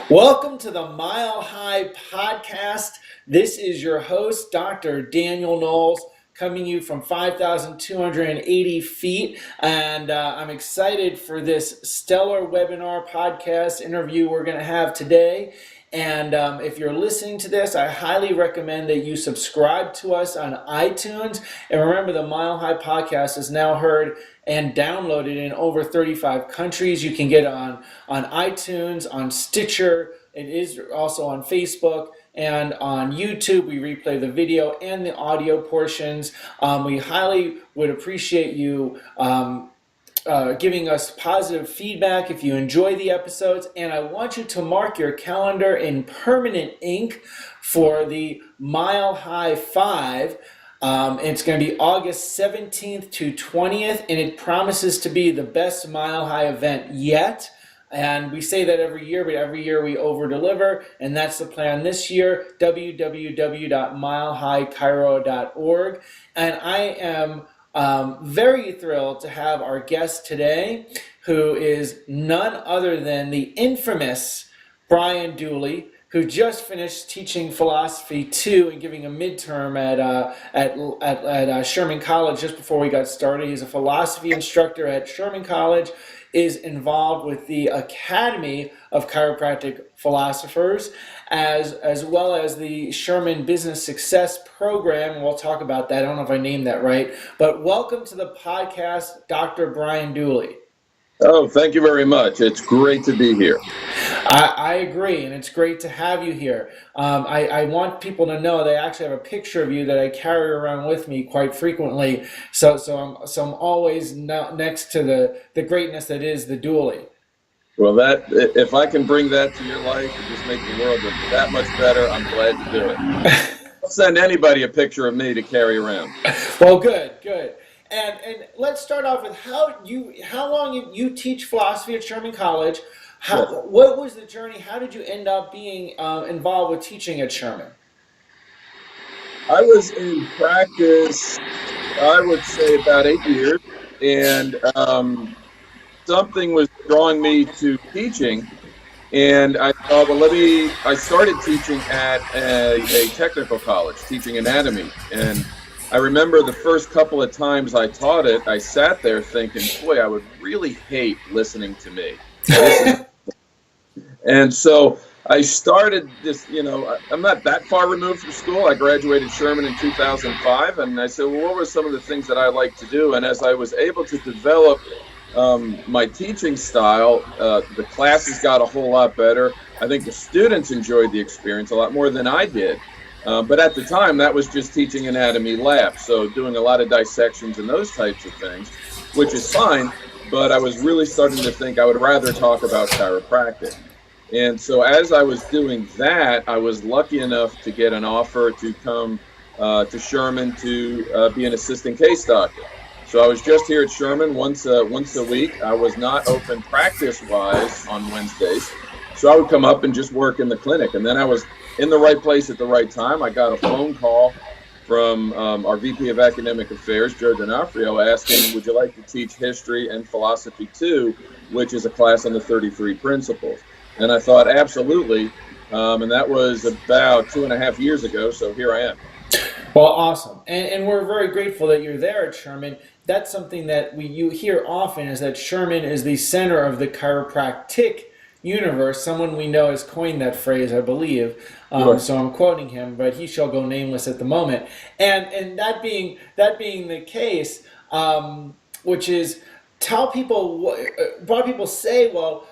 Welcome to the Mile High Podcast. This is your host, Dr. Daniel Knowles, coming to you from 5,280 feet. And I'm excited for this stellar webinar podcast interview we're going to have today. And if you're listening to this, I highly recommend that you subscribe to us on iTunes. And remember, the Mile High Podcast is now heard and downloaded in over 35 countries. You can get on iTunes, on Stitcher. It is also on Facebook and on YouTube. We replay the video and the audio portions. We highly would appreciate you giving us positive feedback if you enjoy the episodes. And I want you to mark your calendar in permanent ink for the Mile High 5. It's going to be August 17th to 20th, and it promises to be the best Mile High event yet. And we say that every year, but every year we over-deliver, and that's the plan this year, www.milehighchiro.org. And I am very thrilled to have our guest today, who is none other than the infamous Brian Dooley, who just finished teaching philosophy 2 and giving a midterm at Sherman College just before we got started. He's a philosophy instructor at Sherman College, is involved with the Academy of Chiropractic Philosophers, as well as the Sherman Business Success Program, and we'll talk about that. I don't know if I named that right, but welcome to the podcast, Dr. Brian Dooley. Oh, thank you very much. It's great to be here. I agree, and it's great to have you here. I want people to know that I actually have a picture of you that I carry around with me quite frequently. So I'm always next to the greatness that is the Dooley. Well, if I can bring that to your life and just make the world that much better, I'm glad to do it. I'll send anybody a picture of me to carry around. Well, good. And let's start off with how long you teach philosophy at Sherman College. What was the journey? How did you end up being involved with teaching at Sherman? I was in practice, I would say, about 8 years, and something was drawing me to teaching, and I thought, well, I started teaching at a technical college, teaching anatomy, and I remember the first couple of times I taught it, I sat there thinking, boy, I would really hate listening to me. And so I started this, I'm not that far removed from school. I graduated Sherman in 2005, and I said, well, what were some of the things that I like to do? And as I was able to develop my teaching style, the classes got a whole lot better. I think the students enjoyed the experience a lot more than I did. But at the time, that was just teaching anatomy lab, so doing a lot of dissections and those types of things, which is fine, but I was really starting to think I would rather talk about chiropractic. And so as I was doing that, I was lucky enough to get an offer to come to Sherman to be an assistant case doctor. So I was just here at Sherman once a week. I was not open practice-wise on Wednesdays, so I would come up and just work in the clinic. And then I was in the right place at the right time. I got a phone call from our VP of Academic Affairs, Joe D'Onofrio, asking, would you like to teach History and Philosophy 2, which is a class on the 33 principles. And I thought, absolutely. And that was about 2.5 years ago, so here I am. Well, awesome. And we're very grateful that you're there at Sherman. That's something that you hear often, is that Sherman is the center of the chiropractic universe. Someone we know has coined that phrase, I believe. Sure. So I'm quoting him, but he shall go nameless at the moment. And that being the case, which is people say, well,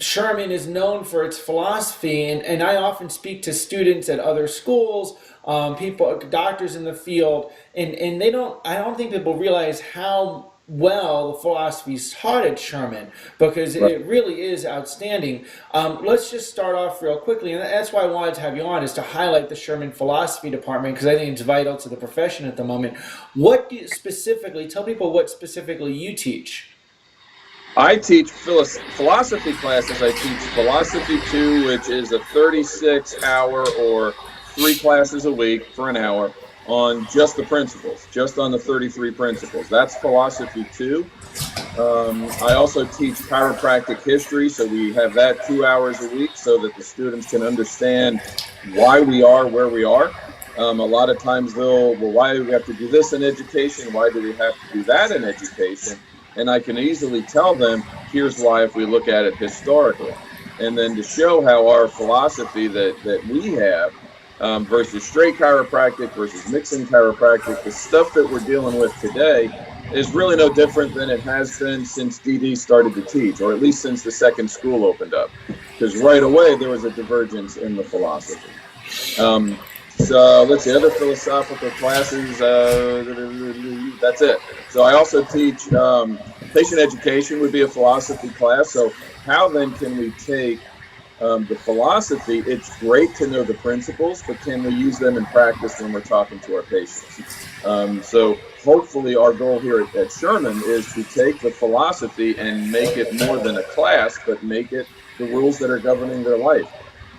Sherman is known for its philosophy, and I often speak to students at other schools, doctors in the field, and I don't think people realize how well the philosophy is taught at Sherman, because it really is outstanding. Let's just start off real quickly, and that's why I wanted to have you on, is to highlight the Sherman Philosophy Department, because I think it's vital to the profession at the moment. Tell people what specifically you teach. I teach philosophy classes. I teach Philosophy 2, which is a 36-hour or 3 classes a week for an hour on just the principles, just on the 33 principles. That's Philosophy 2. I also teach chiropractic history, so we have that 2 hours a week so that the students can understand why we are where we are. A lot of times well, why do we have to do this in education? Why do we have to do that in education? And I can easily tell them, here's why if we look at it historically. And then to show how our philosophy that we have versus straight chiropractic versus mixing chiropractic, the stuff that we're dealing with today is really no different than it has been since DD started to teach, or at least since the second school opened up, because right away there was a divergence in the philosophy. So let's see, other philosophical classes, that's it. So I also teach patient education would be a philosophy class. So how then can we take the philosophy? It's great to know the principles, but can we use them in practice when we're talking to our patients? So hopefully our goal here at Sherman is to take the philosophy and make it more than a class, but make it the rules that are governing their life.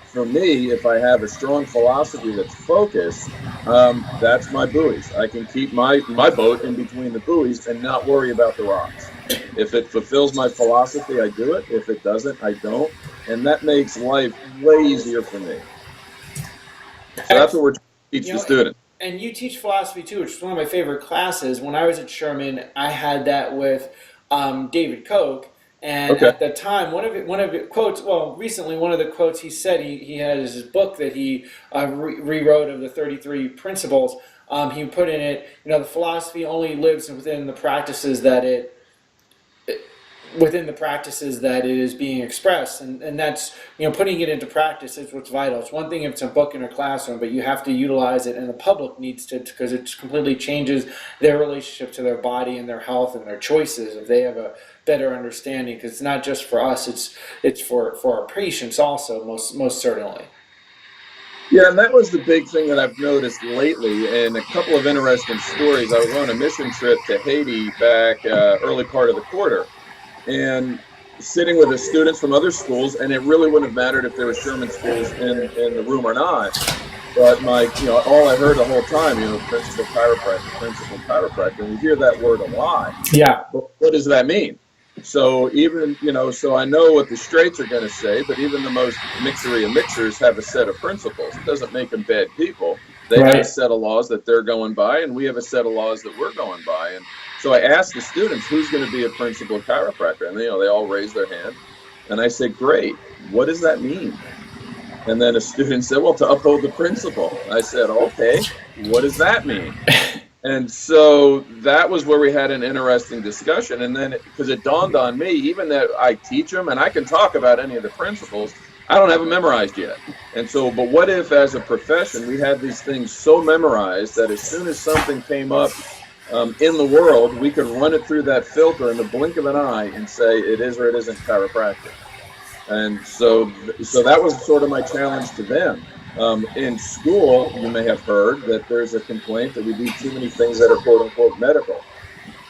For me, if I have a strong philosophy that's focused, that's my buoys. I can keep my boat in between the buoys and not worry about the rocks. If it fulfills my philosophy, I do it. If it doesn't, I don't. And that makes life way easier for me. So that's what we're trying to teach the students. And you teach philosophy too, which is one of my favorite classes. When I was at Sherman, I had that with David Koch. And at the time, one of the quotes, well, recently, one of the quotes he said, he had his book that he rewrote of the 33 principles. He put in it, the philosophy only lives within the practices that it is being expressed, and that's putting it into practice is what's vital. It's one thing if it's a book in a classroom, but you have to utilize it, and the public needs to, because it completely changes their relationship to their body and their health and their choices if they have a better understanding. Because it's not just for us; it's for our patients also, most certainly. Yeah, and that was the big thing that I've noticed lately, and a couple of interesting stories. I was on a mission trip to Haiti back early part of the quarter, and sitting with the students from other schools, and it really wouldn't have mattered if there were Sherman schools in the room or not. But all I heard the whole time, principal chiropractor, and you hear that word a lot. Yeah. But what does that mean? So even, so I know what the straights are going to say, but even the most mixery of mixers have a set of principles. It doesn't make them bad people. They have a set of laws that they're going by, and we have a set of laws that we're going by. And so I asked the students, who's going to be a principal chiropractor? And they all raised their hand. And I said, great, what does that mean? And then a student said, well, to uphold the principle. I said, okay, what does that mean? And so that was where we had an interesting discussion. And then, because it dawned on me, even that I teach them and I can talk about any of the principles, I don't have them memorized yet. And so, but what if as a profession, we had these things so memorized that as soon as something came up in the world, we could run it through that filter in the blink of an eye and say it is or it isn't chiropractic. And so that was sort of my challenge to them. In school, you may have heard that there's a complaint that we do too many things that are quote unquote medical.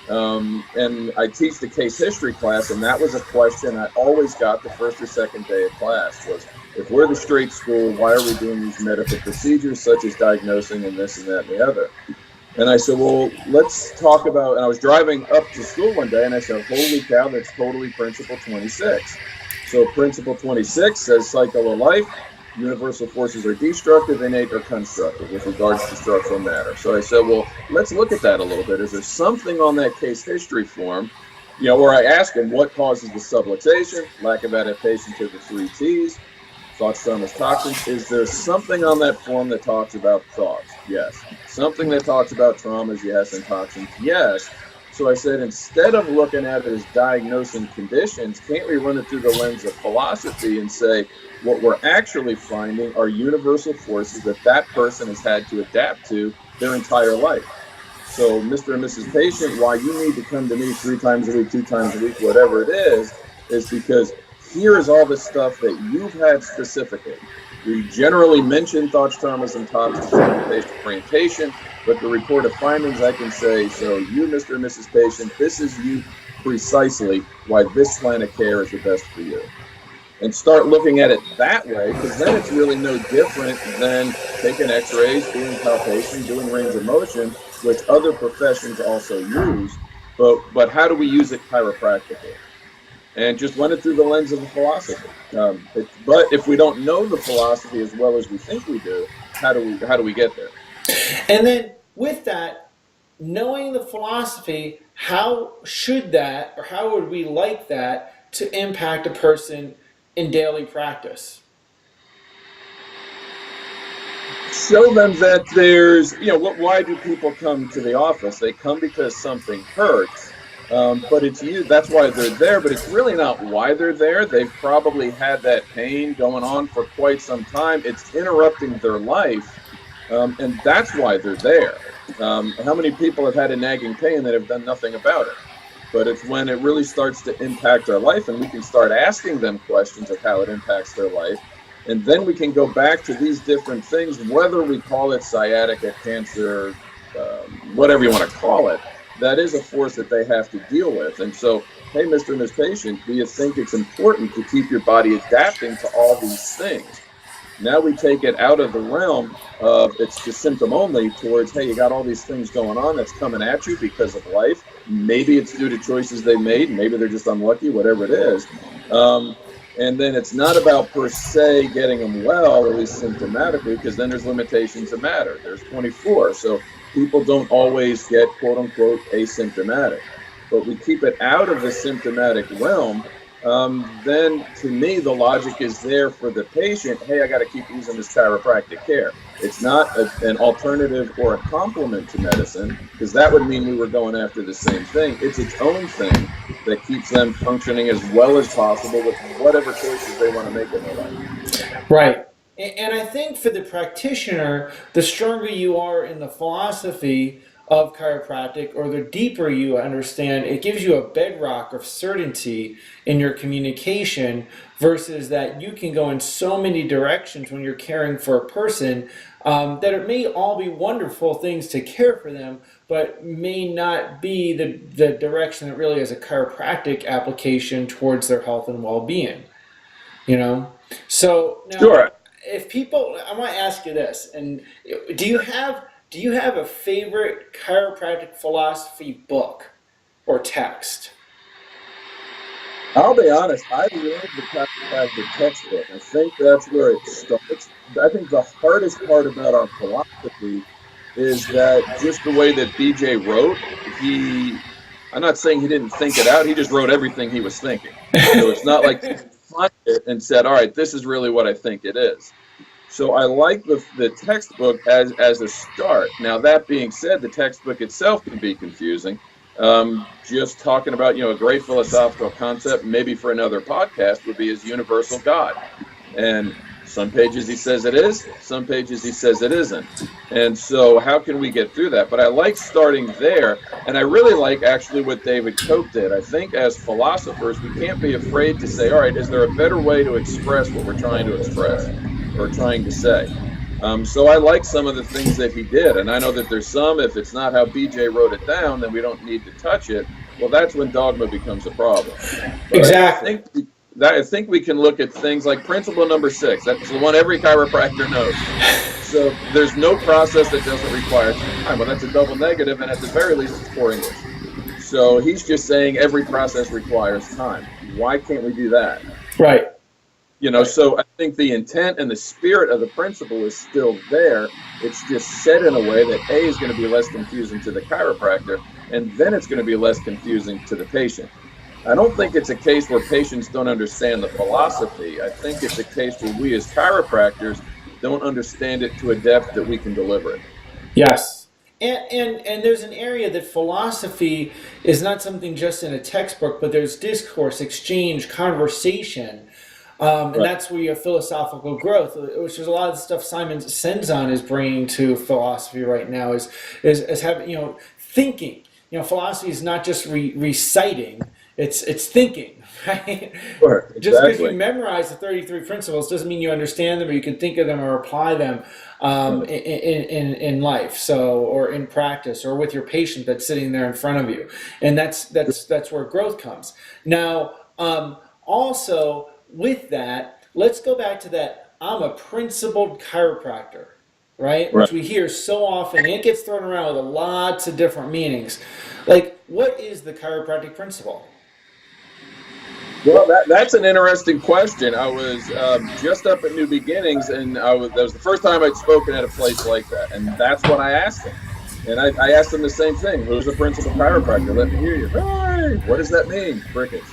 And I teach the case history class, and that was a question I always got the first or second day of class was, if we're the straight school, why are we doing these medical procedures such as diagnosing and this and that and the other? And I said, well, let's talk about, and I was driving up to school one day and I said, holy cow, that's totally principle 26. So principle 26 says cycle of life, universal forces are destructive, innate, or constructive with regards to structural matter. So I said, well, let's look at that a little bit. Is there something on that case history form, where I ask them what causes the subluxation, lack of adaptation to the 3 T's, thoughts, traumas, toxins? Is there something on that form that talks about thoughts? Yes. Something that talks about traumas? Yes. And toxins? Yes. So I said, instead of looking at it as diagnosing conditions, can't we run it through the lens of philosophy and say, what we're actually finding are universal forces that person has had to adapt to their entire life. So Mr. and Mrs. Patient, why you need to come to me 3 times a week, 2 times a week, whatever it is because here is all the stuff that you've had specifically. We generally mention thoughts, traumas, and toxins in the patient orientation, but the report of findings, I can say, so you, Mr. and Mrs. Patient, this is you precisely why this plan of care is the best for you. And start looking at it that way, because then it's really no different than taking x-rays, doing palpation, doing range of motion, which other professions also use. but how do we use it chiropractically? And just run it through the lens of the philosophy. But if we don't know the philosophy as well as we think we do, how do we get there? And then with that, knowing the philosophy, how should that, or how would we like that to impact a person in daily practice? Show them that there's, why do people come to the office? They come because something hurts. But it's you. That's why they're there. But it's really not why they're there. They've probably had that pain going on for quite some time. It's interrupting their life, and that's why they're there. How many people have had a nagging pain that have done nothing about it? But it's when it really starts to impact our life, and we can start asking them questions of how it impacts their life. And then we can go back to these different things, whether we call it sciatica, cancer, whatever you want to call it. That is a force that they have to deal with. And so, hey, Mr. and Ms. Patient, do you think it's important to keep your body adapting to all these things? Now we take it out of the realm of it's just symptom only towards, hey, you got all these things going on that's coming at you because of life. Maybe it's due to choices they made. Maybe they're just unlucky, whatever it is. And then it's not about per se getting them well, at least symptomatically, because then there's limitations of matter. There's 24. So people don't always get, quote unquote, asymptomatic. But we keep it out of the symptomatic realm. Then to me, the logic is there for the patient. Hey, I got to keep using this chiropractic care. It's not an alternative or a complement to medicine, because that would mean we were going after the same thing. It's its own thing that keeps them functioning as well as possible with whatever choices they want to make in their life. Right. And I think for the practitioner, the stronger you are in the philosophy of chiropractic, or the deeper you understand, it gives you a bedrock of certainty in your communication, versus that you can go in so many directions when you're caring for a person, that it may all be wonderful things to care for them, but may not be the direction that really is a chiropractic application towards their health and well-being. So now, Sure. if people, I want to ask you this, and do you have a favorite chiropractic philosophy book or text? I'll be honest, I love the chiropractic textbook. I think that's where it starts. I think the hardest part about our philosophy is that just the way that BJ wrote, I'm not saying he didn't think it out, he just wrote everything he was thinking. So it's not like he defined it and said, all right, this is really what I think it is. So I like the textbook as a start. Now, that being said, the textbook itself can be confusing. Just talking about, a great philosophical concept, maybe for another podcast, would be his universal God. And some pages he says it is, some pages he says it isn't. And so how can we get through that? But I like starting there, and I really like actually what David Koch did. I think as philosophers, we can't be afraid to say, all right, is there a better way to express what we're trying to express or trying to say? So I like some of the things that he did, and I know that there's some, if it's not how BJ wrote it down, then we don't need to touch it. Well, that's when dogma becomes a problem. But exactly. I think we can look at things like principle number 6. That's the one every chiropractor knows. So there's no process that doesn't require time. Well, that's a double negative, and at the very least, it's poor English. So he's just saying every process requires time. Why can't we do that? Right. So I think the intent and the spirit of the principle is still there. It's just said in a way that A, is going to be less confusing to the chiropractor, and then it's going to be less confusing to the patient. I don't think it's a case where patients don't understand the philosophy. I think it's a case where we as chiropractors don't understand it to a depth that we can deliver it. Yes. And there's an area that philosophy is not something just in a textbook, but there's discourse, exchange, conversation. And that's where you have philosophical growth, which is a lot of the stuff Simon Senzon is bringing to philosophy right now, is having, thinking. Philosophy is not just reciting, it's thinking, right? Sure, exactly. Just because you memorize the 33 principles doesn't mean you understand them, or you can think of them or apply them in life, or in practice, or with your patient that's sitting there in front of you. And that's where growth comes. Now, also, with that, let's go back to that I'm a principled chiropractor, right? Which we hear so often, and it gets thrown around with lots of different meanings. Like, what is the chiropractic principle? Well, that's an interesting question. I was just up at New Beginnings, and that was the first time I'd spoken at a place like that, and that's what I asked them. And I asked them the same thing: "Who's the principal chiropractor? Let me hear you." Hey, what does that mean? Crickets.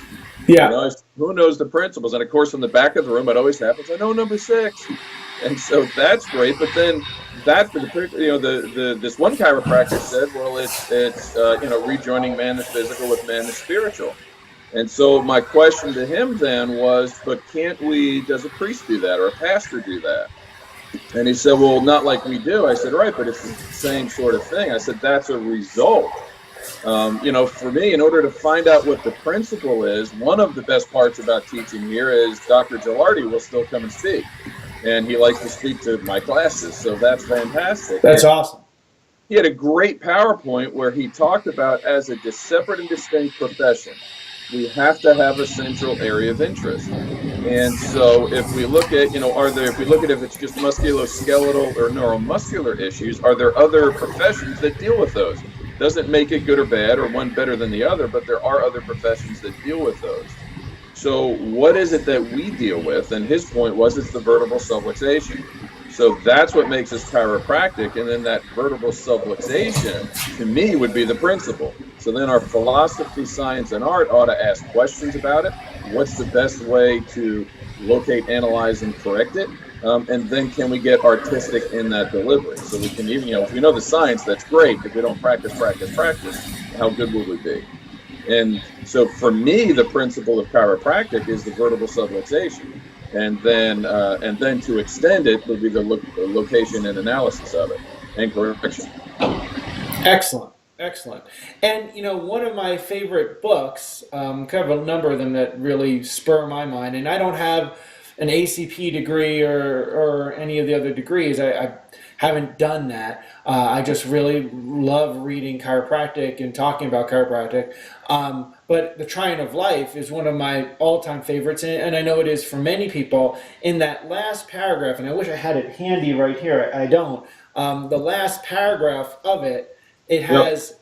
Yeah. Who knows the principles? And of course, from the back of the room, it always happens. I know number 6, and so that's great. But then this one chiropractor said, "Well, it's rejoining man the physical with man the spiritual." And so my question to him then was, but does a priest do that or a pastor do that? And he said, well, not like we do. I said, right, but it's the same sort of thing. I said, that's a result. For me, in order to find out what the principle is, one of the best parts about teaching here is Dr. Gilardi will still come and speak. And he likes to speak to my classes, so that's fantastic. That's awesome. He had a great PowerPoint where he talked about as a separate and distinct profession, we have to have a central area of interest. And so if we look at, if it's just musculoskeletal or neuromuscular issues, are there other professions that deal with those? Doesn't make it good or bad or one better than the other, but there are other professions that deal with those. So what is it that we deal with? And his point was it's the vertebral subluxation. So that's what makes us chiropractic, and then that vertebral subluxation, to me, would be the principle. So then our philosophy, science, and art ought to ask questions about it. What's the best way to locate, analyze, and correct it? And then can we get artistic in that delivery? So we can even, if we know the science, that's great. If we don't practice, how good will we be? And so for me, the principle of chiropractic is the vertebral subluxation. And then to extend it would be the location and analysis of it and correction. Excellent. And one of my favorite books, kind of a number of them that really spur my mind, and I don't have an ACP degree or any of the other degrees. I haven't done that. I just really love reading chiropractic and talking about chiropractic. But The Triumph of Life is one of my all-time favorites, and I know it is for many people. In that last paragraph, and I wish I had it handy right here, I don't. The last paragraph of it, it has,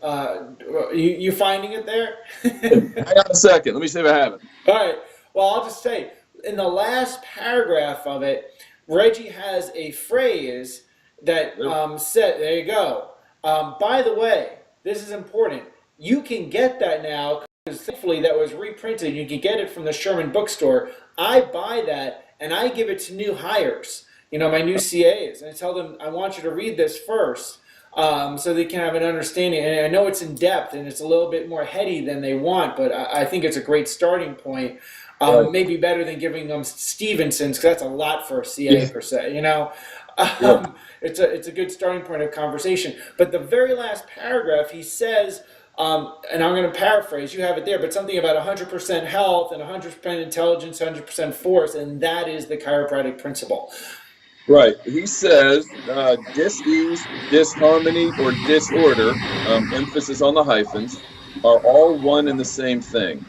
you finding it there? Hang on a second. Let me see if I have it. All right. Well, I'll just say, in the last paragraph of it, Reggie has a phrase that said, there you go. By the way, this is important. You can get that now, because thankfully that was reprinted. You can get it from the Sherman bookstore. I buy that, and I give it to new hires, my new CAs. And I tell them, I want you to read this first, so they can have an understanding. And I know it's in depth, and it's a little bit more heady than they want, but I think it's a great starting point. Maybe better than giving them Stevenson's, because that's a lot for a CA per se, It's a good starting point of conversation. But the very last paragraph, he says, and I'm going to paraphrase, you have it there, but something about 100% health and 100% intelligence, 100% force, and that is the chiropractic principle. Right. He says dis-ease, disharmony, or disorder, emphasis on the hyphens, are all one and the same thing.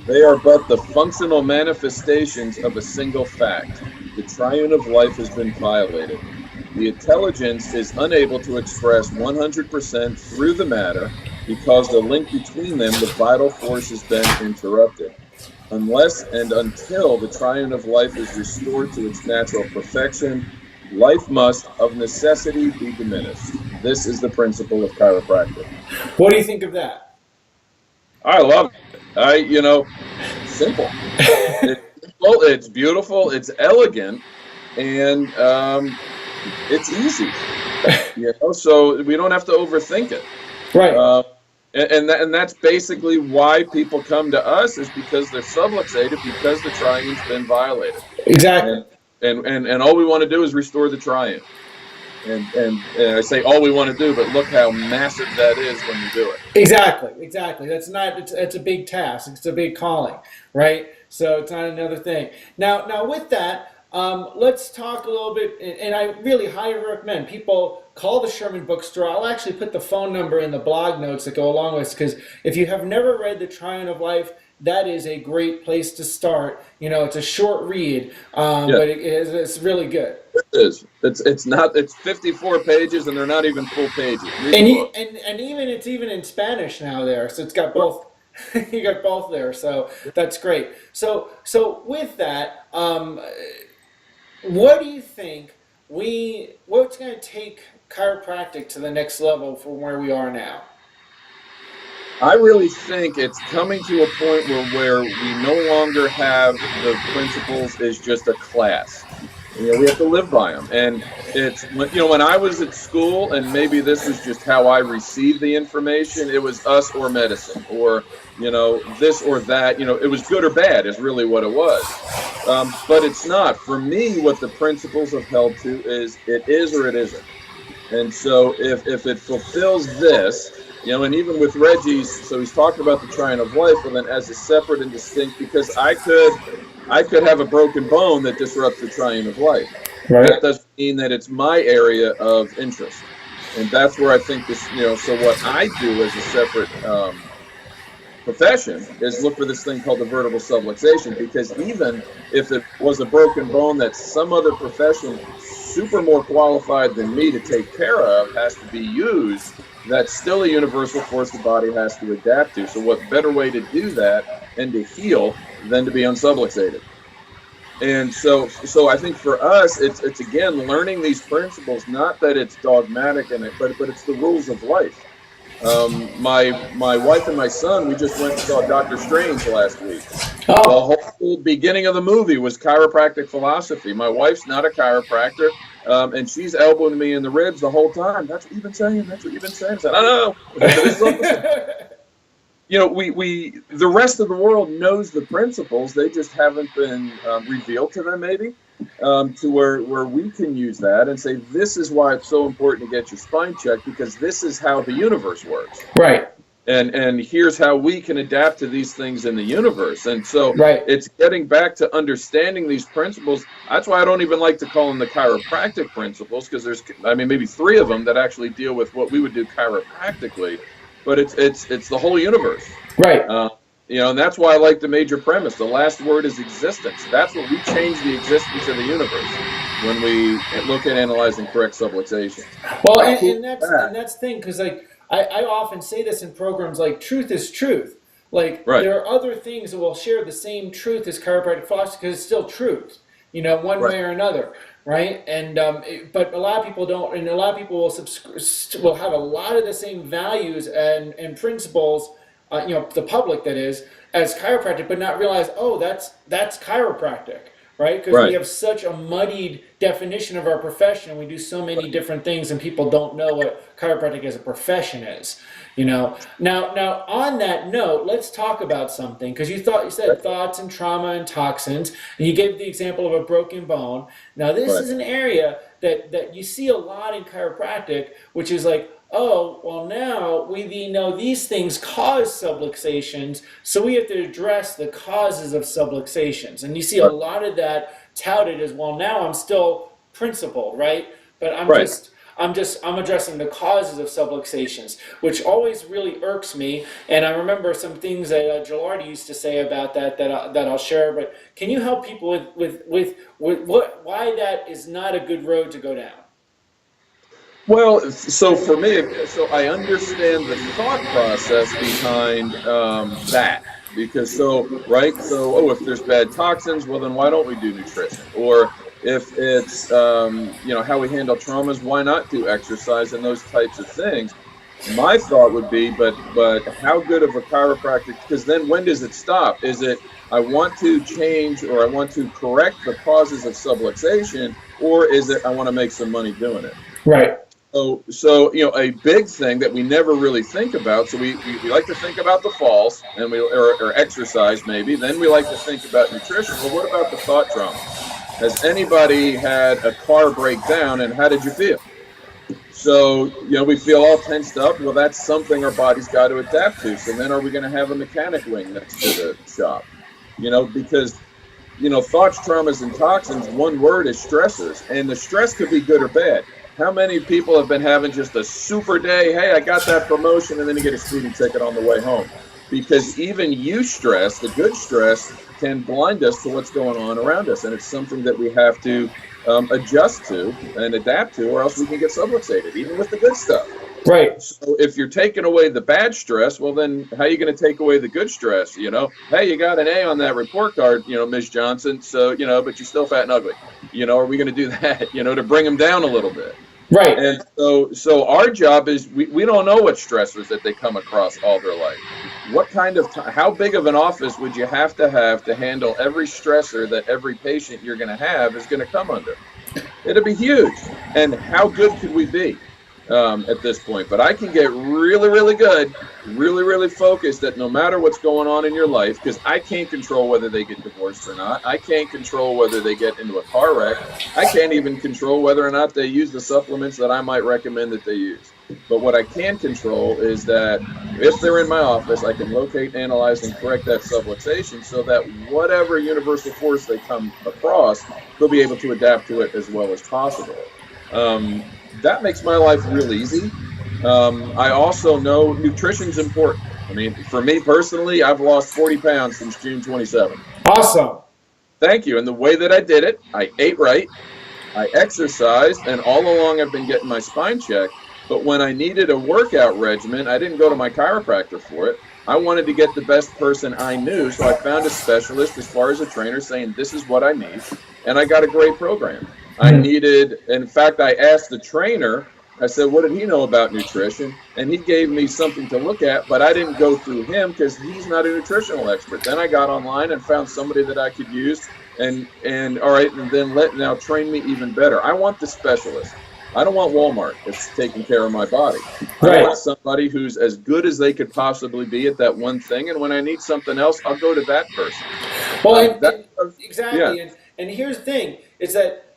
They are but the functional manifestations of a single fact. The triune of life has been violated. The intelligence is unable to express 100% through the matter because the link between them, the vital force, has been interrupted. Unless and until the triune of life is restored to its natural perfection, life must, of necessity, be diminished. This is the principle of chiropractic. What do you think of that? I love it. Simple. It's beautiful, it's elegant, and it's easy. So we don't have to overthink it. Right. And that's basically why people come to us, is because they're subluxated, because the triune's been violated. Exactly. And all we want to do is restore the triune. And I say all we want to do, but look how massive that is when you do it. Exactly. It's a big task. It's a big calling, right? So it's not another thing. Now with that, let's talk a little bit, and I really highly recommend people call the Sherman bookstore. I'll actually put the phone number in the blog notes that go along with this, because if you have never read The Triumph of Life, that is a great place to start. It's a short read, Yeah, but it's really good. it is. It's 54 pages, and they're not even full pages. Read the And book. it's even in Spanish now there, so it's got both. You got both there, so that's great. So with that, what do you think what's going to take chiropractic to the next level from where we are now? I really think it's coming to a point where we no longer have the principles as just a class. We have to live by them. And it's when I was at school, and maybe this was just how I received the information, it was us or medicine, or this or that. It was good or bad is really what it was. But it's not. For me, what the principles have held to is it is or it isn't. And so if it fulfills this, and even with Reggie's, so he's talking about the triune of life, but then as a separate and distinct, because I could have a broken bone that disrupts the triune of life. Right. That doesn't mean that it's my area of interest. And that's where I think this, so what I do as a separate profession is look for this thing called the vertebral subluxation, because even if it was a broken bone that some other profession super more qualified than me to take care of has to be used, that's still a universal force the body has to adapt to. So what better way to do that and to heal than to be unsubluxated? And so I think for us, it's again learning these principles, not that it's dogmatic in it, but it's the rules of life. My wife and my son, we just went and saw Dr. Strange last week. Oh. The whole beginning of the movie was chiropractic philosophy. My wife's not a chiropractor, and she's elbowing me in the ribs the whole time. That's what you've been saying. That's what you've been saying. I said, I know. The rest of the world knows the principles. They just haven't been revealed to them, maybe, to where we can use that and say, this is why it's so important to get your spine checked, because this is how the universe works. Right. And here's how we can adapt to these things in the universe. And so Right. It's getting back to understanding these principles. That's why I don't even like to call them the chiropractic principles, because there's, maybe 3 of them that actually deal with what we would do chiropractically. But it's the whole universe. Right. And that's why I like the major premise. The last word is existence. That's what we change the existence of the universe when we look at analyzing correct subluxation. Well, and that's the thing, because I often say this in programs, like truth is truth. Like Right. There are other things that will share the same truth as chiropractic philosophy, because it's still truth, one Right. way or another, right? And but a lot of people don't, and a lot of people will have a lot of the same values and principles, the public that is, as chiropractic, but not realize, oh, that's chiropractic. Right? Because we have such a muddied definition of our profession. We do so many different things, and people don't know what chiropractic as a profession is. Now on that note, let's talk about something, because you said thoughts and trauma and toxins, and you gave the example of a broken bone. Now this is an area that you see a lot in chiropractic, which is like, oh, well, now we know these things cause subluxations, so we have to address the causes of subluxations. And you see a lot of that touted as, well, now I'm still principled, right? But I'm addressing the causes of subluxations, which always really irks me. And I remember some things that Gilardi used to say about that I'll share. But can you help people with why that is not a good road to go down? Well, so for me, I understand the thought process behind that, because if there's bad toxins, well, then why don't we do nutrition? Or if it's how we handle traumas, why not do exercise and those types of things? My thought would be, but how good of a chiropractic? Because then when does it stop? Is it I want to change, or I want to correct the causes of subluxation, or is it I want to make some money doing it? Right. So a big thing that we never really think about. So we like to think about the falls, and or exercise maybe. Then we like to think about nutrition. But what about the thought trauma? Has anybody had a car break down, and how did you feel? So we feel all tensed up. Well, that's something our body's got to adapt to. So then, are we going to have a mechanic wing next to the shop? Because thoughts, traumas, and toxins. One word is stressors, and the stress could be good or bad. How many people have been having just a super day? Hey, I got that promotion, and then you get a speeding ticket on the way home. because even eustress, the good stress, can blind us to what's going on around us. And it's something that we have to adjust to and adapt to, or else we can get subluxated, even with the good stuff. Right. So if you're taking away the bad stress, well, then how are you going to take away the good stress? You know, hey, you got an A on that report card, you know, Ms. Johnson. So, you know, but you're still fat and ugly. You know, are we going to do that, you know, to bring them down a little bit? Right. And so our job is we don't know what stressors that they come across all their life. What kind of how big of an office would you have to handle every stressor that every patient you're going to have is going to come under? It'll be huge. And how good could we be at this point? But I can get really, really good, really, really focused that no matter what's going on in your life, because I can't control whether they get divorced or not. I can't control whether they get into a car wreck. I can't even control whether or not they use the supplements that I might recommend that they use. But what I can control is that if they're in my office, I can locate, analyze, and correct that subluxation so that whatever universal force they come across, they'll be able to adapt to it as well as possible. That makes my life real easy. I also know nutrition's important. I mean, for me personally, I've lost 40 pounds since June 27th. Awesome. Thank you. And the way that I did it, I ate right, I exercised, and all along I've been getting my spine checked. But when I needed a workout regimen, I didn't go to my chiropractor for it. I wanted to get the best person I knew, so I found a specialist as far as a trainer saying, this is what I need, and I got a great program. I needed, in fact, I asked the trainer, I said, what did he know about nutrition? And he gave me something to look at, but I didn't go through him because he's not a nutritional expert. Then I got online and found somebody that I could use and all right, and then now train me even better. I want the specialist. I don't want Walmart that's taking care of my body. Right. I want somebody who's as good as they could possibly be at that one thing, and when I need something else, I'll go to that person. Well, exactly. Yeah. And here's the thing, is that,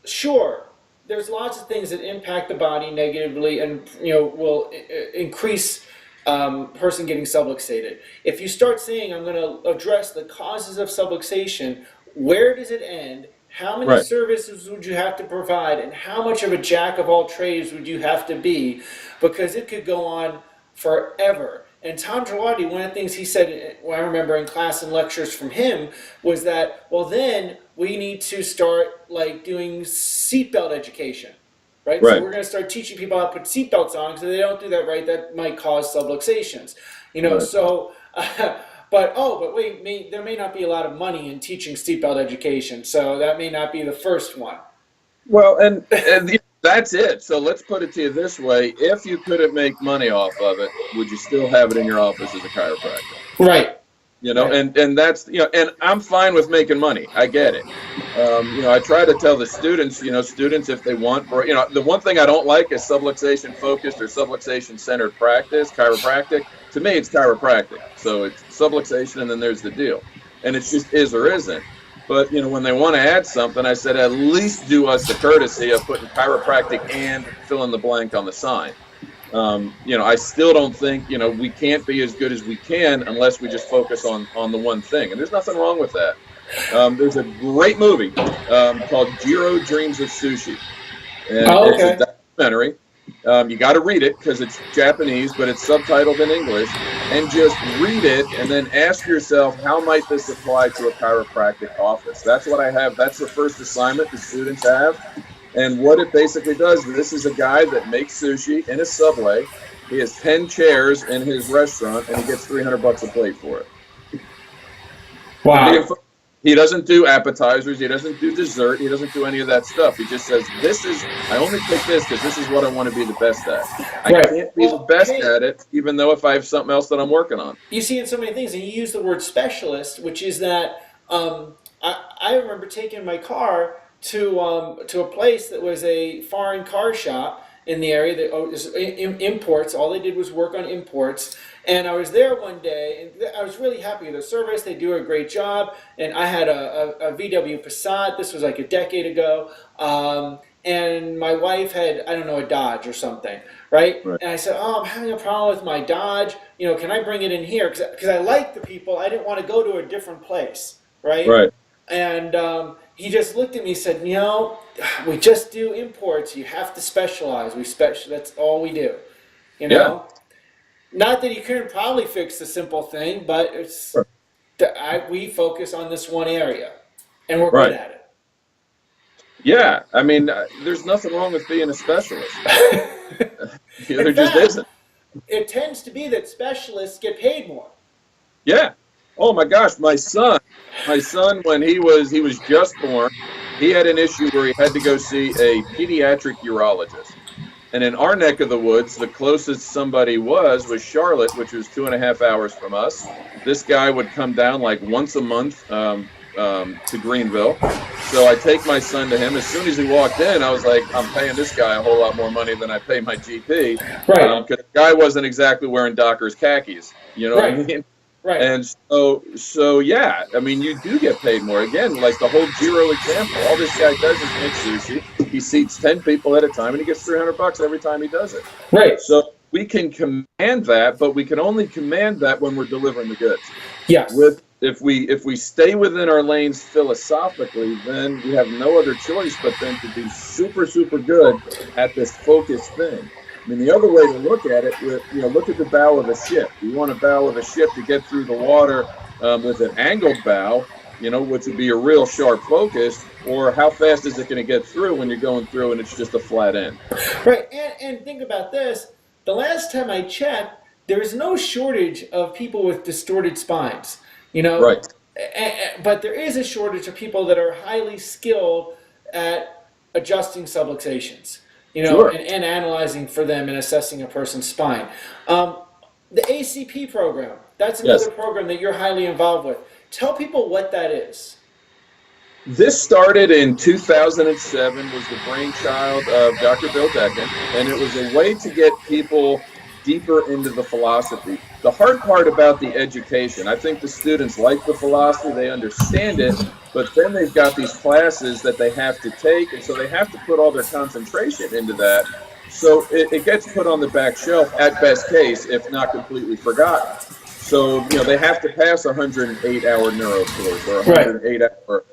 sure, there's lots of things that impact the body negatively and, you know, will increase person getting subluxated. If you start saying, I'm going to address the causes of subluxation, where does it end? How many services would you have to provide, and how much of a jack of all trades would you have to be? Because it could go on forever. And Tom Girardi, one of the things he said, I remember in class and lectures from him, was that, well, then we need to start like doing seatbelt education, right? So we're going to start teaching people how to put seatbelts on, because if they don't do that right, that might cause subluxations. You know, so... But wait, there may not be a lot of money in teaching seatbelt education, so that may not be the first one. Well, and that's it. So let's put it to you this way. If you couldn't make money off of it, would you still have it in your office as a chiropractor? Right. You know, and that's, you know, and I'm fine with making money. I get it. You know, I try to tell the students, you know, if they want, or, you know, the one thing I don't like is subluxation focused or subluxation centered practice, chiropractic. To me, it's chiropractic. So it's subluxation and then there's the deal. And it's just is or isn't. But, you know, when they want to add something, I said, at least do us the courtesy of putting chiropractic and fill in the blank on the sign. You know, I still don't think, you know, we can't be as good as we can unless we just focus on the one thing. And there's nothing wrong with that. There's a great movie called Jiro Dreams of Sushi. And it's a documentary. You got to read it because it's Japanese, but it's subtitled in English. And just read it and then ask yourself, how might this apply to a chiropractic office? That's what I have. That's the first assignment the students have. And what it basically does, this is a guy that makes sushi in a Subway. He has 10 chairs in his restaurant, and he gets $300 a plate for it. Wow. He doesn't do appetizers. He doesn't do dessert. He doesn't do any of that stuff. He just says, I only pick this because this is what I want to be the best at. I can't be the best at it, even though if I have something else that I'm working on. You see in so many things, and you use the word specialist, which is that I remember taking my car to a place that was a foreign car shop in the area that imports. All they did was work on imports. And I was there one day, and I was really happy with the service. They do a great job. And I had a VW Passat. This was like a decade ago. And my wife had, I don't know, a Dodge or something, right? And I said, I'm having a problem with my Dodge. You know, can I bring it in here? Because I like the people. I didn't want to go to a different place, right? And he just looked at me and said, you know, we just do imports. You have to specialize. That's all we do, you know? Not that he couldn't probably fix the simple thing, but we focus on this one area, and we're good Right. at Yeah. I mean, there's nothing wrong with being a specialist. it. There In just fact, isn't. it tends to be that specialists get paid more. Yeah. Oh my gosh, my son, when he was just born, he had an issue where he had to go see a pediatric urologist. And in our neck of the woods, the closest somebody was Charlotte, which was 2.5 hours from us. This guy would come down like once a month to Greenville. So I take my son to him. As soon as he walked in, I was like, I'm paying this guy a whole lot more money than I pay my GP. Right. Because the guy wasn't exactly wearing Docker's khakis. You know what I mean? Right. And so yeah, I mean, you do get paid more. Again, like the whole Giro example, all this guy does is make sushi. He seats 10 people at a time, and he gets $300 every time he does it. Right. So we can command that, but we can only command that when we're delivering the goods. Yes. If we stay within our lanes philosophically, then we have no other choice but then to be super, super good at this focused thing. I mean, the other way to look at it, look at the bow of a ship. You want a bow of a ship to get through the water with an angled bow, which would be a real sharp focus, or how fast is it going to get through when you're going through and it's just a flat end? Right, and think about this. The last time I checked, there is no shortage of people with distorted spines, Right. But there is a shortage of people that are highly skilled at adjusting subluxations. Sure. and analyzing for them and assessing a person's spine. The ACP program, that's another Yes. program that you're highly involved with. Tell people what that is. This started in 2007, was the brainchild of Dr. Bill Decken, and it was a way to get people deeper into the philosophy. The hard part about the education, I think the students like the philosophy, they understand it, but then they've got these classes that they have to take, and so they have to put all their concentration into that. So it gets put on the back shelf at best case, if not completely forgotten. So, they have to pass a 108-hour neuro course or a 108-hour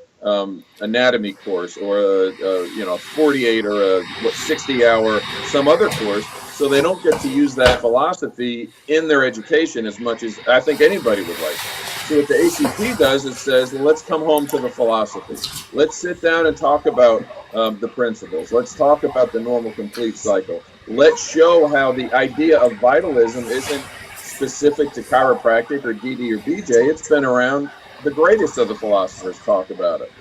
anatomy course, or a 48 or a 60-hour some other course. So they don't get to use that philosophy in their education as much as I think anybody would like. So what the ACP does is says, well, let's come home to the philosophy. Let's sit down and talk about the principles. Let's talk about the normal complete cycle. Let's show how the idea of vitalism isn't specific to chiropractic or DD or BJ. It's been around. The greatest of the philosophers talk about it.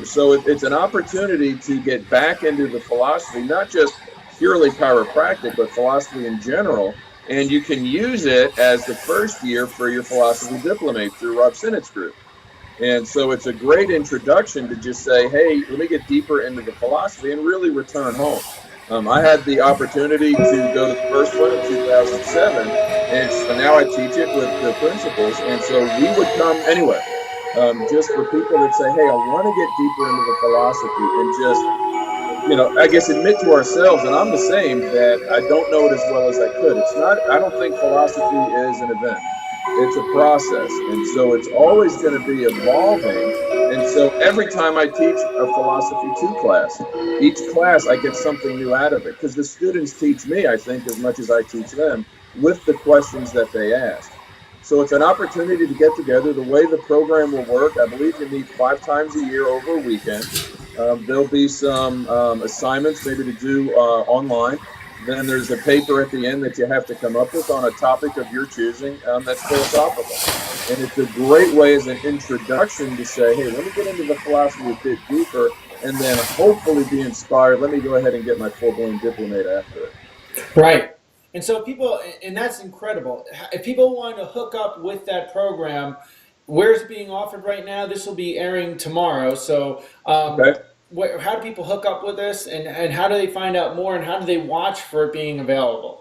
So it's an opportunity to get back into the philosophy, not just purely chiropractic, but philosophy in general. And you can use it as the first year for your philosophy diplomate through Rob Sinnott's group. And so it's a great introduction to just say, hey, let me get deeper into the philosophy and really return home. I had the opportunity to go to the first one in 2007, and so now I teach it with the principles. And so we would come anywhere, just for people that say, hey, I want to get deeper into the philosophy and just, I guess admit to ourselves, and I'm the same, that I don't know it as well as I could. I don't think philosophy is an event. It's a process. And so it's always going to be evolving. And so every time I teach a philosophy 2 class, each class I get something new out of it, because the students teach me, I think, as much as I teach them with the questions that they ask. So it's an opportunity to get together. The way the program will work, I believe you meet 5 times a year over a weekend. There'll be some assignments maybe to do online. Then there's a paper at the end that you have to come up with on a topic of your choosing that's philosophical. And it's a great way as an introduction to say, hey, let me get into the philosophy a bit deeper, and then hopefully be inspired. Let me go ahead and get my full-blown diplomate after it. Right. And so people, and that's incredible. If people want to hook up with that program, where's it being offered right now? This will be airing tomorrow. So Okay. how do people hook up with this, and how do they find out more, and how do they watch for it being available?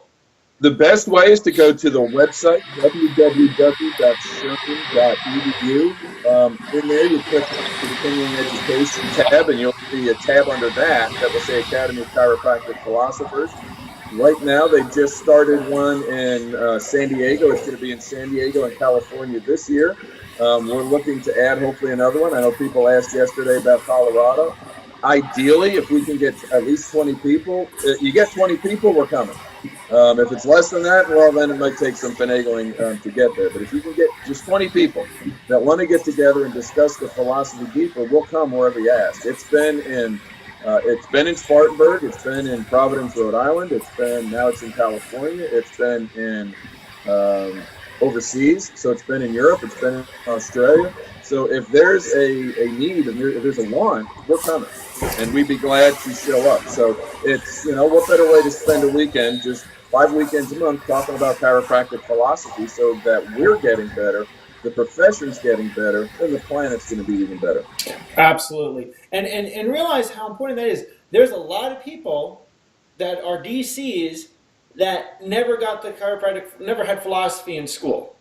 The best way is to go to the website, www.sherman.edu. In there, you click the Continuing Education tab, and you'll see a tab under that will say Academy of Chiropractic Philosophers. Right now, they just started one in San Diego. It's going to be in San Diego and California this year. We're looking to add hopefully another one. I know people asked yesterday about Colorado. Ideally, if we can get at least 20 people, you get 20 people, we're coming. If it's less than that, well, then it might take some finagling to get there. But if you can get just 20 people that want to get together and discuss the philosophy deeper, we'll come wherever you ask. It's been in Spartanburg. It's been in Providence, Rhode Island. Now it's in California. It's been in overseas. So it's been in Europe. It's been in Australia. So if there's a need and if there's a want, we're coming, and we'd be glad to show up. So it's, what better way to spend a weekend, just 5 weekends a month, talking about chiropractic philosophy, so that we're getting better, the profession's getting better, and the planet's going to be even better. Absolutely. And realize how important that is. There's a lot of people that are DCs that never got the chiropractic, never had philosophy in school.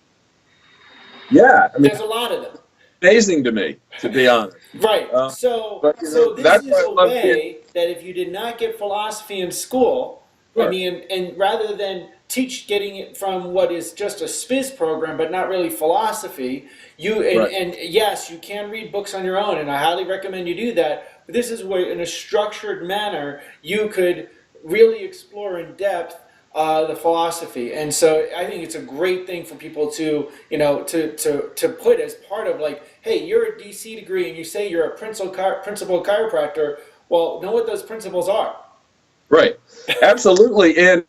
Yeah. There's a lot of them. Amazing to me, to be honest. Right. So this is a way that if you did not get philosophy in school, right. And rather than getting it from what is just a SPIZ program, but not really philosophy, and yes, you can read books on your own, and I highly recommend you do that. But this is where, in a structured manner, you could really explore in depth the philosophy. And so I think it's a great thing for people to put as part of, like, hey, you're a DC degree and you say you're a principal chiropractor. Well, know what those principles are. Right. Absolutely. And,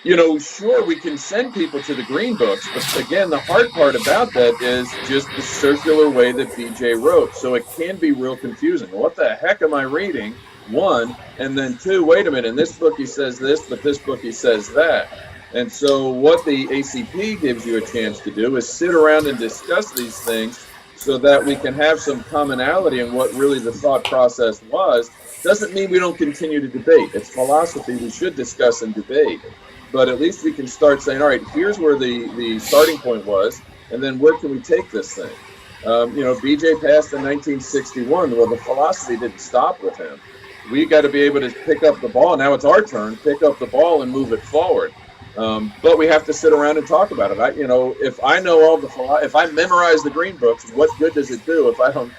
sure, we can send people to the green books, but again, the hard part about that is just the circular way that BJ wrote. So it can be real confusing. What the heck am I reading? One, and then two, wait a minute, in this book he says this, but this book he says that. And so what the ACP gives you a chance to do is sit around and discuss these things so that we can have some commonality in what really the thought process was. Doesn't mean we don't continue to debate. It's philosophy we should discuss and debate. But at least we can start saying, all right, here's where the starting point was, and then where can we take this thing? BJ passed in 1961. Well, the philosophy didn't stop with him. We got to be able to pick up the ball. Now it's our turn, pick up the ball and move it forward. But we have to sit around and talk about it. If I know if I memorize the green books, what good does it do if I don't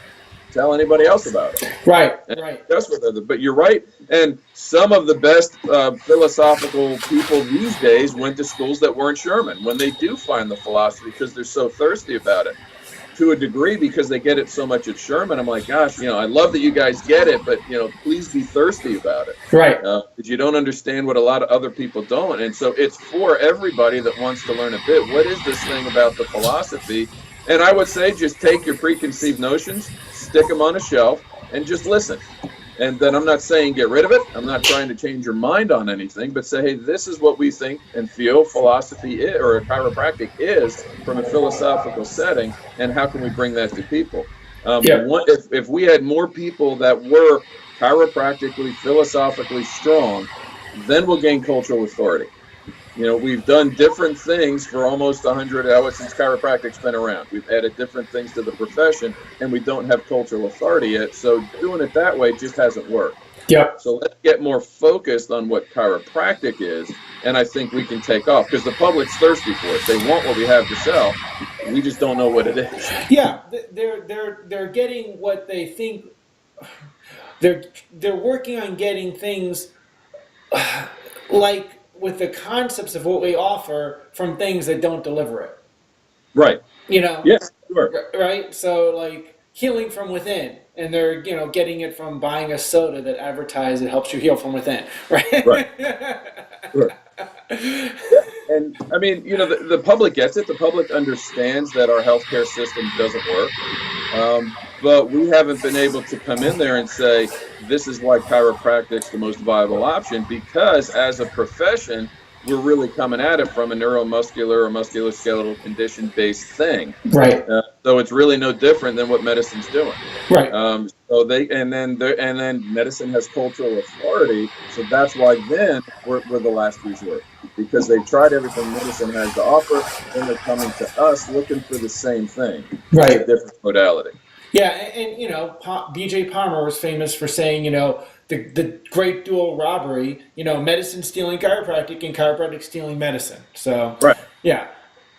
tell anybody else about it? Right. That's what but you're right. And some of the best philosophical people these days went to schools that weren't Sherman when they do find the philosophy, because they're so thirsty about it. To a degree, because they get it so much at Sherman. I'm like, gosh, I love that you guys get it, but please be thirsty about it. Right. Because you don't understand what a lot of other people don't. And so it's for everybody that wants to learn a bit. What is this thing about the philosophy? And I would say just take your preconceived notions, stick them on a shelf, and just listen. And then I'm not saying get rid of it. I'm not trying to change your mind on anything, but say, hey, this is what we think and feel philosophy is, or a chiropractic is, from a philosophical setting, and how can we bring that to people? If we had more people that were chiropractically, philosophically strong, then we'll gain cultural authority. We've done different things for almost 100 hours since chiropractic's been around. We've added different things to the profession, and we don't have cultural authority yet. So doing it that way just hasn't worked. Yeah. So let's get more focused on what chiropractic is, and I think we can take off, because the public's thirsty for it. They want what we have to sell. We just don't know what it is. Yeah, they're getting what they think. They're working on getting things like, with the concepts of what we offer, from things that don't deliver it. Right. Yes, sure. Right? So, like, healing from within, and they're, getting it from buying a soda that advertises it helps you heal from within. Right. Sure. And I mean, the public gets it. The public understands that our healthcare system doesn't work. But we haven't been able to come in there and say, this is why chiropractic's the most viable option, because as a profession, we're really coming at it from a neuromuscular or musculoskeletal condition based thing. Right. So it's really no different than what medicine's doing. Right. And then medicine has cultural authority. So that's why then we're the last resort, because they've tried everything medicine has to offer, and they're coming to us looking for the same thing. Right. A different modality. Yeah, and BJ Palmer was famous for saying, the great dual robbery, medicine stealing chiropractic and chiropractic stealing medicine. So, right. Yeah.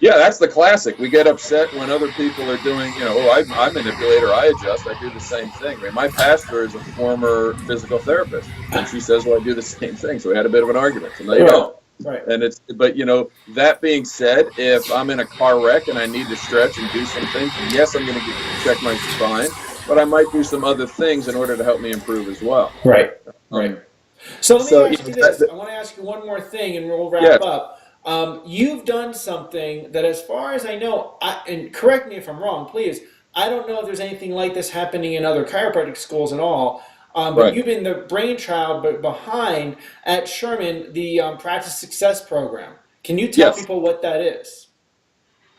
Yeah, that's the classic. We get upset when other people are doing, I manipulate or I adjust. I do the same thing. I mean, my pastor is a former physical therapist, and she says, well, I do the same thing. So we had a bit of an argument. And there you go. Right. And but that being said, if I'm in a car wreck and I need to stretch and do some things, yes, I'm going to check my spine, but I might do some other things in order to help me improve as well. Right. Right. Um, So let me so, ask you this. I want to ask you one more thing and we'll yeah, wrap up. You've done something that, as far as I know, and correct me if I'm wrong, please, I don't know if there's anything like this happening in other chiropractic schools at all. But right. you've been the brainchild behind at Sherman the Practice Success Program. Can you tell Yes. people what that is?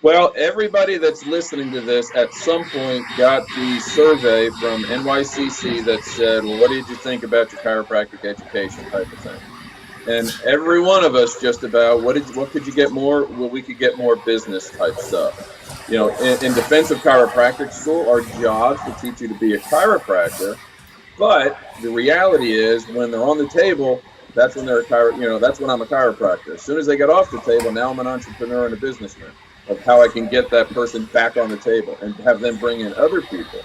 Well, everybody that's listening to this at some point got the survey from NYCC that said, well, what did you think about your chiropractic education type of thing? And every one of us just about, what could you get more? Well, we could get more business type stuff. In defense of chiropractic school, our jobs to teach you to be a chiropractor. But the reality is, when they're on the table, that's when that's when I'm a chiropractor. As soon as they get off the table, now I'm an entrepreneur and a businessman of how I can get that person back on the table and have them bring in other people.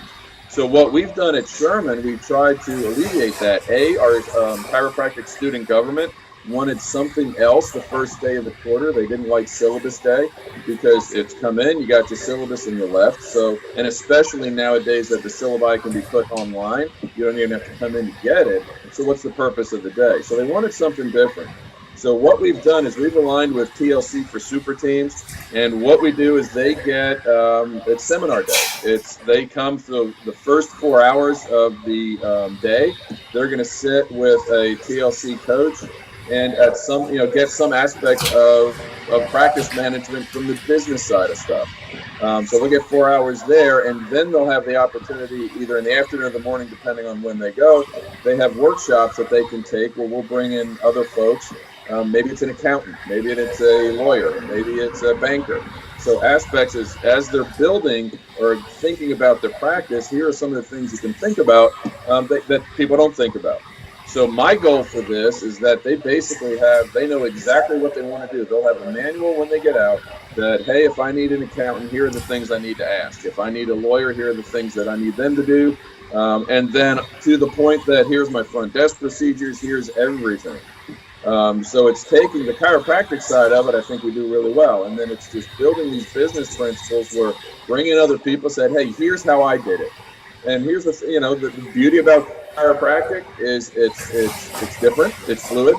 So what we've done at Sherman, we've tried to alleviate that. Our chiropractic student government wanted something else the first day of the quarter. They didn't like syllabus day because it's come in, you got your syllabus and you left. So, and especially nowadays that the syllabi can be put online, you don't even have to come in to get it. So what's the purpose of the day? So they wanted something different. So what we've done is we've aligned with TLC for super teams, and what we do is they get it's seminar day. They come for the first 4 hours of the day. They're going to sit with a TLC coach and at some get some aspect of practice management from the business side of stuff. So they'll get 4 hours there, and then they'll have the opportunity either in the afternoon or the morning, depending on when they go. They have workshops that they can take where we'll bring in other folks. Maybe it's an accountant, maybe it's a lawyer, maybe it's a banker. So aspects as they're building or thinking about their practice, here are some of the things you can think about that people don't think about. So my goal for this is that they know exactly what they want to do. They'll have a manual when they get out that, hey, if I need an accountant, here are the things I need to ask. If I need a lawyer, here are the things that I need them to do. And then to the point that here's my front desk procedures, here's everything. So it's taking the chiropractic side of it, I think we do really well. And then it's just building these business principles where bringing other people said, hey, here's how I did it. And here's the beauty about chiropractic is it's different, it's fluid.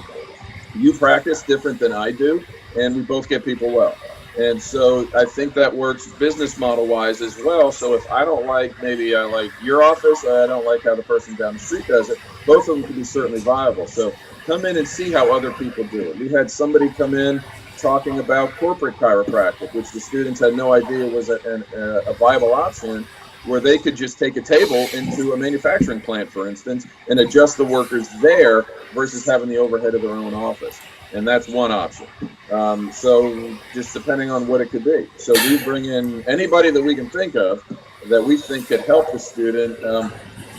You practice different than I do, and we both get people well. And so I think that works business model wise as well. So if I don't maybe I like your office, I don't like how the person down the street does it, both of them can be certainly viable. So come in and see how other people do it. We had somebody come in talking about corporate chiropractic, which the students had no idea was a viable option, where they could just take a table into a manufacturing plant, for instance, and adjust the workers there versus having the overhead of their own office. And that's one option. So just depending on what it could be. So we bring in anybody that we can think of that we think could help the student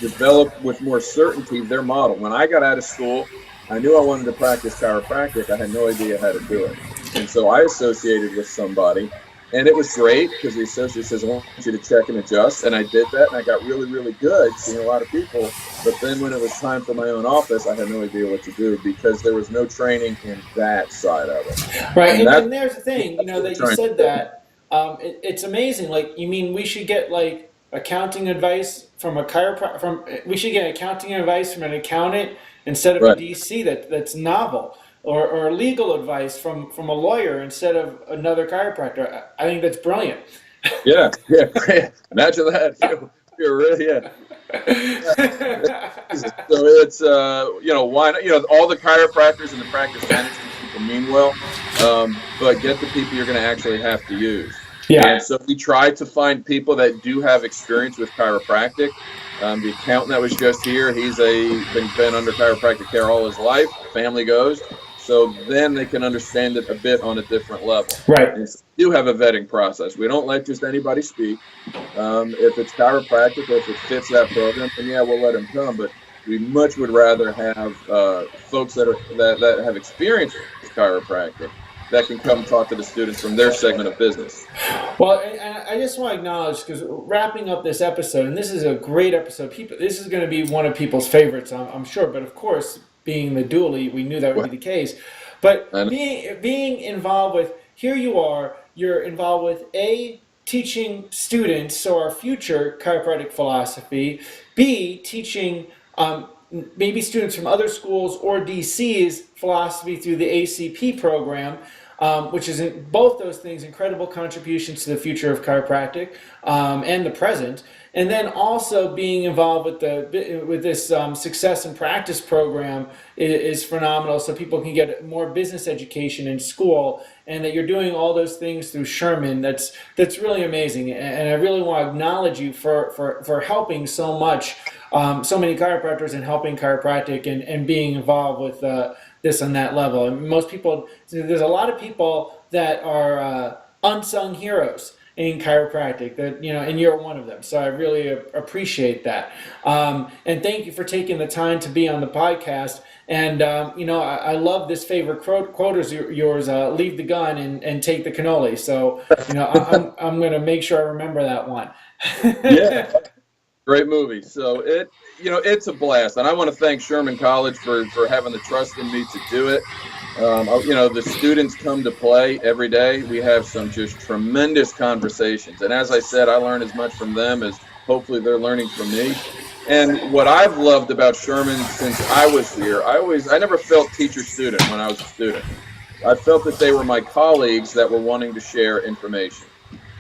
develop with more certainty their model. When I got out of school, I knew I wanted to practice chiropractic. I had no idea how to do it. And so I associated with somebody. And it was great because the associate says, I want you to check and adjust. And I did that, and I got really, really good seeing a lot of people. But then when it was time for my own office, I had no idea what to do because there was no training in that side of it. Right. And there's the thing, that you said that. It's amazing. You mean we should get accounting advice from a chiropractor? We should get accounting advice from an accountant instead of a DC that's novel. Or legal advice from a lawyer instead of another chiropractor. I think that's brilliant. Yeah. Imagine that. You're really, yeah. So it's why not? All the chiropractors and the practice management people mean well, but get the people you're going to actually have to use. Yeah. And so we try to find people that do have experience with chiropractic. The accountant that was just here, he's been under chiropractic care all his life. Family goes. So then they can understand it a bit on a different level. Right. And so we do have a vetting process. We don't let just anybody speak. If it's chiropractic or if it fits that program, then yeah, we'll let them come. But we much would rather have folks that have experience with chiropractic that can come talk to the students from their segment of business. Well, and I just want to acknowledge, because wrapping up this episode, and this is a great episode. This is going to be one of people's favorites, I'm sure. But of course, being the Dooley, we knew that would be the case. But And being involved with, here you are, you're involved with teaching students, so our future chiropractic philosophy, B, teaching maybe students from other schools or DC's philosophy through the ACP program, which is both those things incredible contributions to the future of chiropractic and the present. And then also being involved with this success and practice program is phenomenal. So people can get more business education in school, and that you're doing all those things through Sherman. That's really amazing. And I really want to acknowledge you for helping so much, so many chiropractors, and helping chiropractic and being involved with this on that level. And most people, there's a lot of people that are unsung heroes in chiropractic, that and you're one of them. So I really appreciate that, and thank you for taking the time to be on the podcast. And I love this favorite quote of yours: "Leave the gun and take the cannoli." So I'm going to make sure I remember that one. yeah, great movie. So it's a blast, and I want to thank Sherman College for having the trust in me to do it. The students come to play every day. We have some just tremendous conversations, and as I said, I learn as much from them as hopefully they're learning from me. And what I've loved about Sherman since I was here, I never felt teacher-student when I was a student. I felt that they were my colleagues that were wanting to share information.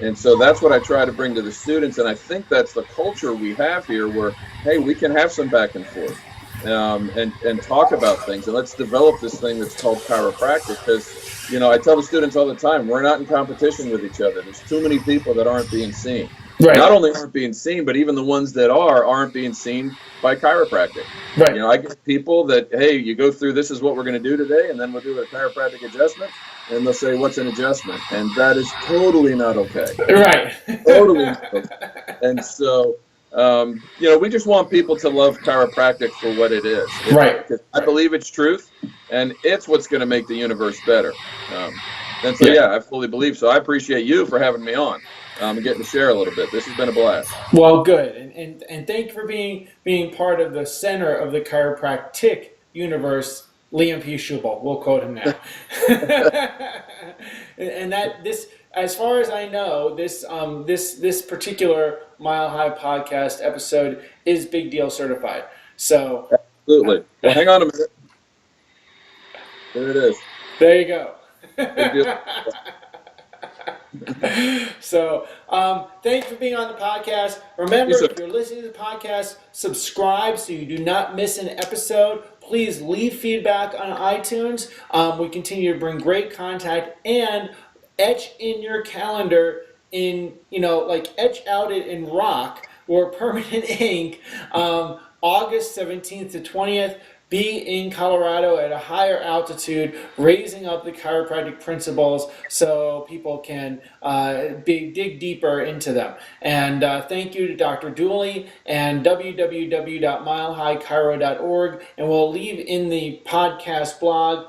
And so that's what I try to bring to the students, and I think that's the culture we have here, where, hey, we can have some back and forth and talk about things, and let's develop this thing that's called chiropractic, because, I tell the students all the time, we're not in competition with each other. There's too many people that aren't being seen. Right. Not only aren't being seen, but even the ones that aren't being seen by chiropractic. Right. I get people that, hey, you go through, this is what we're going to do today, and then we'll do a chiropractic adjustment, and they'll say, what's an adjustment? And that is totally not okay. Right. Totally not okay. And so, we just want people to love chiropractic for what it is. Right. Because I believe it's truth, and it's what's going to make the universe better. And so, yeah, I fully believe so. I appreciate you for having me on. And getting to share a little bit. This has been a blast. Well, good, and thank you for being part of the center of the chiropractic universe. Liam P. Schubel, we'll quote him now. And as far as I know, this particular Mile High podcast episode is Big Deal certified. So absolutely. Well, hang on a minute. There it is. There you go. Big deal. So, thanks for being on the podcast. Remember, if you're listening to the podcast, subscribe so you do not miss an episode. Please leave feedback on iTunes. We continue to bring great content, and etch in your calendar etch out it in rock or permanent ink, August 17th to 20th. Be in Colorado at a higher altitude, raising up the chiropractic principles so people can dig deeper into them. And thank you to Dr. Dooley and www.milehighchiro.org. And we'll leave in the podcast blog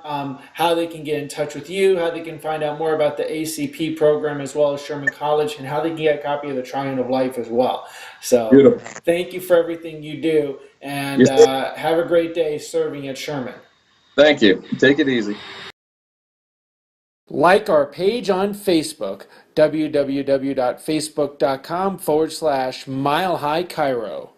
how they can get in touch with you, how they can find out more about the ACP program, as well as Sherman College, and how they can get a copy of the Triumph of Life as well. So beautiful. Thank you for everything you do. And have a great day serving at Sherman. Thank you. Take it easy. Like our page on Facebook, www.facebook.com/Mile High Chiro.